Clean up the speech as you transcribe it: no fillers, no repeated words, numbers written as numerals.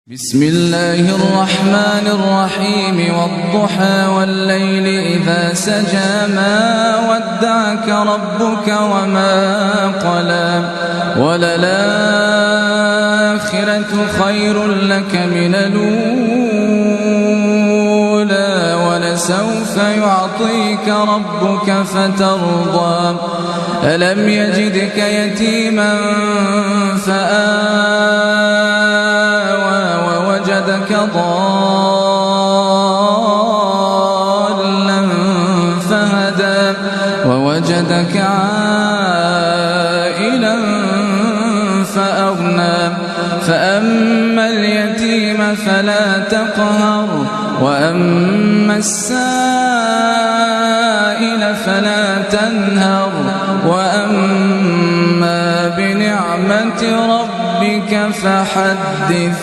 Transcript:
بسم الله الرحمن الرحيم والضحى والليل إذا سجى ما ودعك ربك وما قلى وللآخرة خير لك من الأولى ولسوف يعطيك ربك فترضى ألم يجدك يتيما فآوى ووجدك ضالا فهدى ووجدك عائلا فأغنى فأما اليتيم فلا تقهر وأما السائل فلا تنهر وأما بنعمة ربك فحدث